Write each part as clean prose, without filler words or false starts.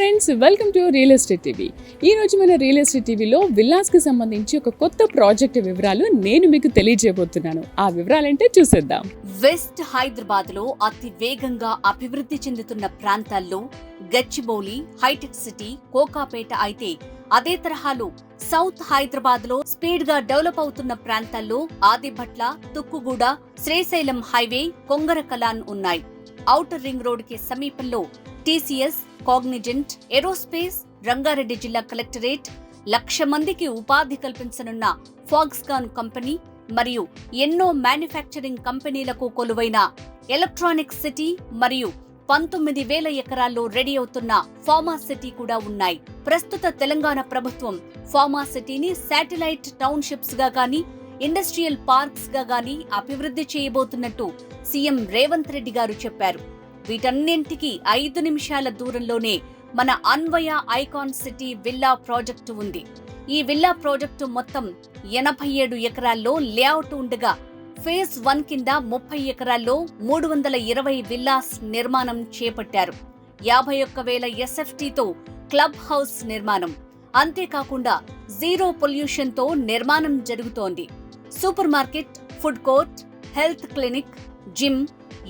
Friends, welcome to real estate TV. ఈ రోజు మన రియల్ ఎస్టేట్ టీవీలో విల్లాస్కి సంబంధించి ఒక కొత్త ప్రాజెక్ట్ వివరాలు నేను మీకు తెలియజేయబోతున్నాను. ఆ వివరాలంటే చూసేద్దాం. వెస్ట్ హైదరాబాద్ లో అతి వేగంగా అభివృద్ధి చెందుతున్న ప్రాంతాల్లో గచ్చిబౌలి, హైటెక్ సిటీ, కోకాపేట అయితే అదే తరహాలో సౌత్ హైదరాబాద్ లో స్పీడ్ గా డెవలప్ అవుతున్న ప్రాంతాల్లో ఆదిభట్ల, తుక్కుగూడ, శ్రీశైలం హైవే, కొంగరకలాన్ ఉన్నాయి. ఔటర్ రింగ్ రోడ్ కి సమీపంలో టీసీఎస్, కాగ్నిజెంట్, ఏరోస్పేస్, రంగారెడ్డి జిల్లా కలెక్టరేట్, 1,00,000 మందికి ఉపాధి కల్పించనున్న ఫాక్స్కాన్ కంపెనీ మరియు ఎన్నో మ్యానుఫ్యాక్చరింగ్ కంపెనీలకు కొలువైన ఎలక్ట్రానిక్ సిటీ మరియు 19,000 ఎకరాల్లో రెడీ అవుతున్న ఫార్మా సిటీ కూడా ఉన్నాయి. ప్రస్తుత తెలంగాణ ప్రభుత్వం ఫార్మా సిటీని శాటిలైట్ టౌన్షిప్స్ గా గానీ, ఇండస్ట్రియల్ పార్క్స్ గా గానీ అభివృద్ధి చేయబోతున్నట్టు సీఎం రేవంత్ రెడ్డి గారు చెప్పారు. వీటన్నింటికి 5 నిమిషాల దూరంలోనే మన అన్వయ ఐకాన్ సిటీ విల్లా ప్రాజెక్టు ఉంది. ఈ విల్లా ప్రాజెక్టు మొత్తం 87 ఎకరాల్లో లేఅవుట్ ఉండగా ఫేజ్ 1 కింద 30 ఎకరాల్లో 320 విల్లాస్ నిర్మాణం చేపట్టారు. 51,000 ఎస్ఎఫ్టీతో క్లబ్ హౌస్ నిర్మాణం. అంతేకాకుండా జీరో పొల్యూషన్ తో నిర్మాణం జరుగుతోంది. Super market, food court, health clinic, gym,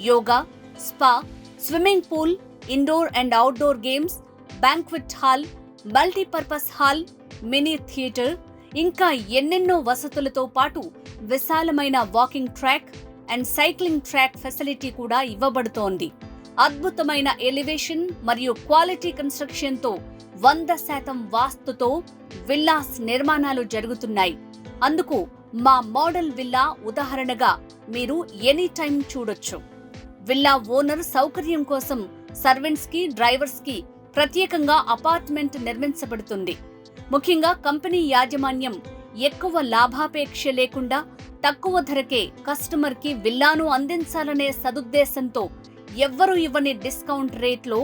yoga, spa, swimming pool, indoor and outdoor games, banquet hall, multipurpose hall, mini theatre, ఇంకా ఎన్నెన్నో వసతులతో పాటు విశాలమైన walking track and cycling track facility కూడా ఇవ్వబడుతోంది. అద్భుతమైన ఎలివేషన్ మరియు క్వాలిటీ కన్స్ట్రక్షన్ తో 100% వాస్తుతో విల్లాస్ నిర్మాణాలు జరుగుతున్నాయి. అందుకు మా మోడల్ విల్లా ఉదాహరణగా మీరు ఎనీ టైం చూడొచ్చు. విల్లా ఓనర్ సౌకర్యం కోసం సర్వెంట్స్ కి, డ్రైవర్స్ కి ప్రత్యేకంగా అపార్ట్మెంట్ నిర్మించబడుతుంది. ముఖ్యంగా కంపెనీ యాజమాన్యం ఎక్కువ లాభాపేక్ష లేకుండా తక్కువ ధరకే కస్టమర్ కి విల్లాను అందించాలనే సదుద్దేశంతో ఎవ్వరూ ఇవ్వని డిస్కౌంట్ రేట్లో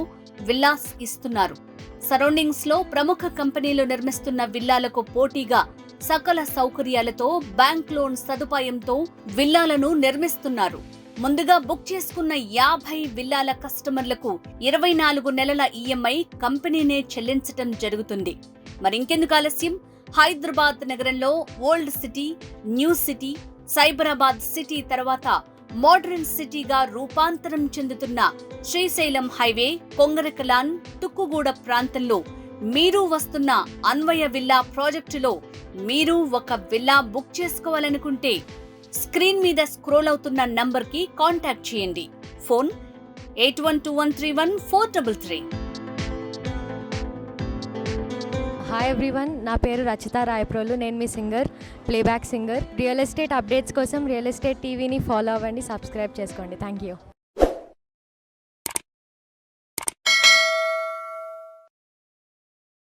విల్లాస్ ఇస్తున్నారు. సరౌండింగ్స్ లో ప్రముఖ కంపెనీలు నిర్మిస్తున్న విల్లాలకు పోటీగా సకల సౌకర్యాలతో బ్యాంక్ లోన్ సదుపాయంతో విల్లాలను నిర్మిస్తున్నారు. ముందుగా బుక్ చేసుకున్న 50 విల్లాల కస్టమర్లకు 24 నెలల ఈఎంఐ కంపెనీనే చెల్లించటం జరుగుతుంది. మరింకెందుకు ఆలస్యం? హైదరాబాద్ నగరంలో old city, new city, Cyberabad city తర్వాత మోడర్న్ సిటీగా రూపాంతరం చెందుతున్న శ్రీశైలం హైవే, కొంగరకలాన్, తుక్కుగూడ ప్రాంతంలో మీరు వస్తున్న అన్వయ విల్లా ప్రాజెక్టులో మీరు ఒక విల్లా బుక్ చేసుకోవాలనుకుంటే స్క్రీన్ మీద స్క్రోల్ అవుతున్న నంబర్ కి కాంటాక్ట్ చేయండి. ఫోన్ 8121314333. హాయ్ ఎవ్రీవన్, నా పేరు రచిత రాయప్రోలు. నేను మీ singer, playback singer. Real estate updates కోసం రియల్ ఎస్టేట్ టీవీని ఫాలో అవ్వండి, సబ్స్క్రైబ్ చేసుకోండి. Thank you.